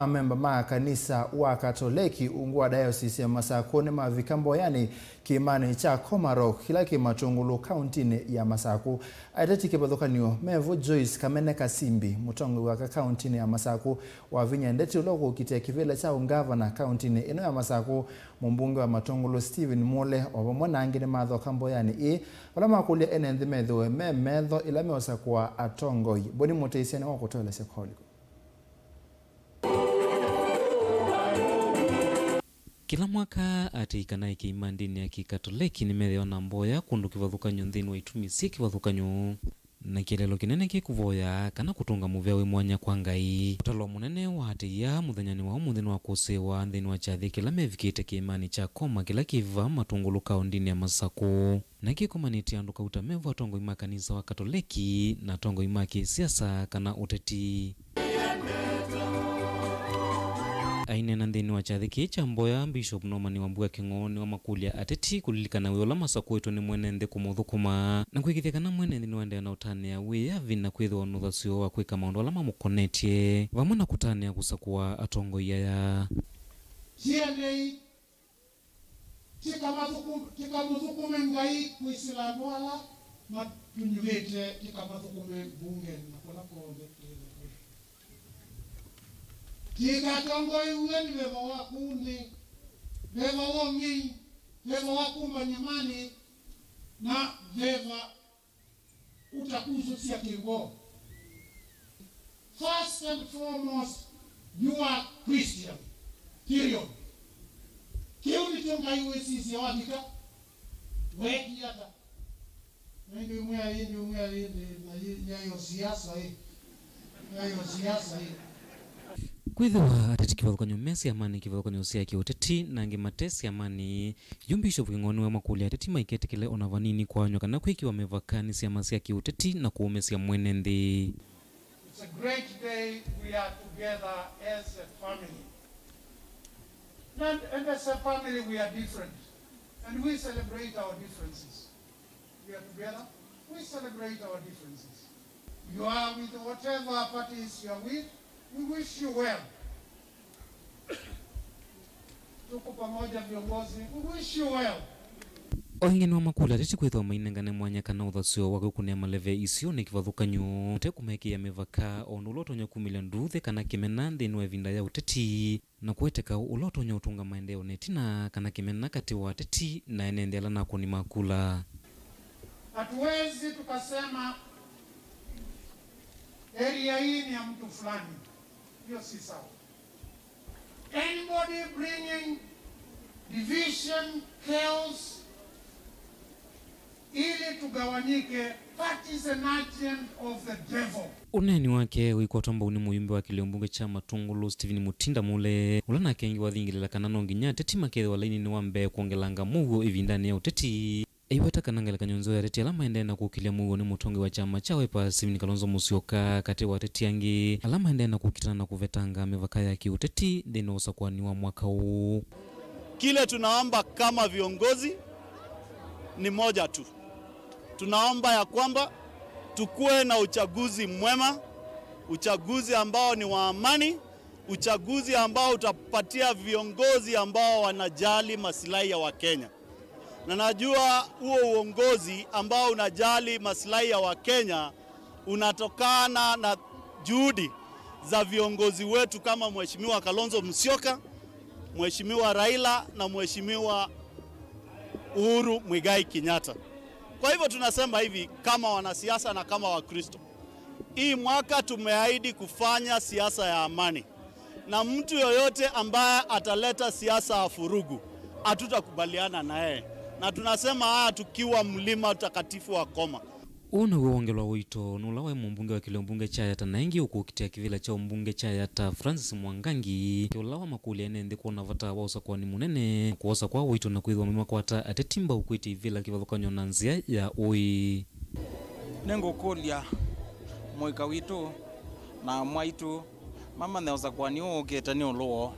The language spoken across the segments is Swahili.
Amemba ma kanisa wa Katoleki ungu wa Diocese ya Masaku nimavika mboyani kiimani cha Komarock kila Matungulu kauntini ya Masaku. Ateti kivathukanyo mevo Joyce Kamene Kasimbi Mutongoi wa kauntini ya Masaku Wavinya Ndeti ukuukitia kivile cha ungavana kauntini ino ya Masaku mbunge wa Matungulu Stephen Mule obamwana angine mathoka mboyani wala makulia enenthi metho memetho ila meosakwa atongoi boni Mutwaisye wa kutola sekoli. Kila mwaka atikana kiimani ya Katoleki nimeona mboya kundu kivathukanyo nthini wa itumisi kivathukanyo na kilelo kinene kikuvoya kana kutunga muvyawe mwanya kwa Ngai. Utalo munene wa atiya muthanyani wa umuthini wa kusewa nthini wa chathi kila mevikite kiimani cha koma kila kiva Matungulu kauntini ya Masaku na kikomaniti andu kauta mevo atongoi ma kanisa wa Katoleki na atongoi ma kisiasa kana Uteti. Aine na nthini wa chathi kicha mboya Bishop Nomani wa Mbee king'oni wa makulia Ateti kulilikana wiola Masaku wetu ni mwenende kumuthukuma na kwikithia kana mwenende ni wende na utania wia vina kwithwa nuthasio wa kwika maundu ala mamukonetie vamwe na kutania kusakua atongoi aya cienei tikamuthukume Ngai kuisilamu ala matunyuvite tikamathukume bunge na kula kombe Tikatongoi uweni mevo wakundi, mevo wongi, mevo wakuma nyamani, na veva utakuzo siya kingo. First and foremost, you are Christian. Period. Kiuni tonga iwe sisi ya wabika, weki yata. Nindi umea hindi, na yayo siasa hii. Kwithwa Ateti kivathukanyo mesi amani kivathukanyo sia Uteti na ngimatesi amani Bishop king'oni wa makulia Ateti maikete kile ona vanini kwanyo kana kwikiwa mevakani sia masia Uteti na kuumesia mwenende. It's a great day we are together as a family. And as a family we are different. And we celebrate our differences. We are together, we celebrate our differences. You are with whatever parties you are with. We wish you well. Tuko pamoja viongozi. We wish you well. Oingeni wa makula Ateti kwithwa mainengane mwanya kana uthasio wa kukunia maleve isio ni kivathukanyo tekumeki ya mevaka onulotonya kumila nduthe kana kimena nthini wa Ivinda ya Uteti na kueteka ulotonya utunga maendeleo netina kana kimena kati wa Ateti na enendela na kuni makula. Hatuwezi tukasema area hii ni ya mtu fulani. Hiyo si sawa. Anybody bringing division, chaos, ili tugawanyike, that is an agent of the devil. Uneni wake wiko tomba uni muyumbe wa kiliombunge cha Matungulu Stephen Mule ulana kengi wathingilila kana nonginya Ateti makethe wa laini ni wa Mbee kuongelanga Muuo Ivindani ya Uteti. Iwata kanangala kanyonzo ya Ateti alama endena kukilia Muuo ni Mutongoi wa chama cha Wiper Stephen Kalonzo Musyoka kati wa Ateti yangi alama endena kukitana na kuvetanga mevaka ya Uteti ndeno Usakuani wa mwaka huu. Kile tunaomba kama viongozi ni moja tu. Tunaomba ya kwamba tukue na uchaguzi mwema, uchaguzi ambao ni wa amani, uchaguzi ambao utapatia viongozi ambao wanajali maslahi ya Wakenya. Na najua huo uongozi ambao unajali maslahi ya Wakenya unatokana na juhudi za viongozi wetu kama Mheshimiwa Kalonzo Musyoka, Mheshimiwa Raila na Mheshimiwa Uhuru Muigai Kenyatta. Kwa hivyo tunasema hivi kama wanasiasa na kama Wakristo. Hii mwaka tumeahidi kufanya siasa ya amani. Na mtu yoyote ambaye ataleta siasa ya furugu, hatutakubaliana naye. Na tunasema tukiwa mlima utakatifu wa Koma. Una uongelwa wito nulawe mbunge wa kiliombunge cha Yata na ingi ukuukitia kivila cha mbunge cha Yata Francis Mwangangi ulawa makulia enende kuona vata wa Usakuani munene kuosa kwa wito na kwithwa mima kwata Atetimba ukwiti vila kivathukanyo na nzia ya ui nengo kulia mwika wito na mwaitu mama ne Usakuani uketa ni uluo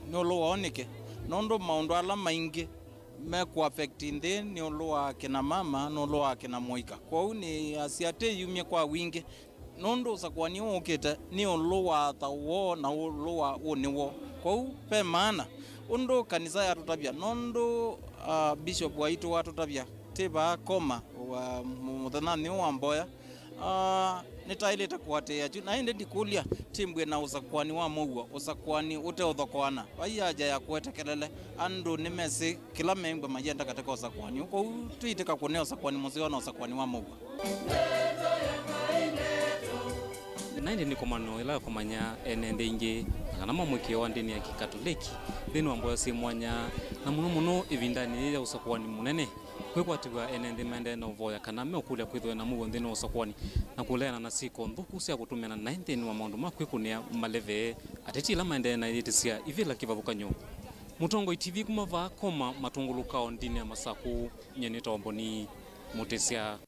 onike nondo maundu ala maingi me ku affect inde ni uluwa kina mama no uluwa kina moika kwa uni asiate yumye kwa wingi nondo Usakuani ukite ni uluwa tawo na uluwa uniwo kwa pe maana undo kanisa ya tutabia nondo bishop waitu wa tutabia tiba koma wa muthanani wa mboya nitaileta kuatea juu na ende ndikulia timbwe na Usakuani wa Muuo Usakuani ute uthokwana waiaja ya kuete kelele andu nimesi kila memba majenda katika Usakuani uko tuitika kunea Usakuani muzio na Usakuani wa Muuo naindi ni komano ila komanya enende ingi kana mamwike wa ndini ya Katoleki thini wa mboya si mwanya na muno Ivinda ni ya Usakuani munene kwekwatiwa enende mende na uvoya kana mekulia kwithwe na Muuo ndini wa Usakuani na kuleana na siko nthuku cia gutumana 19 wa maundu makwikunia maleve Ateti la mende na yitisia ivila kivathukanyo Mutongoi TV kumava koma Matungulu ndini ya Masaku nyene tomboni mutesya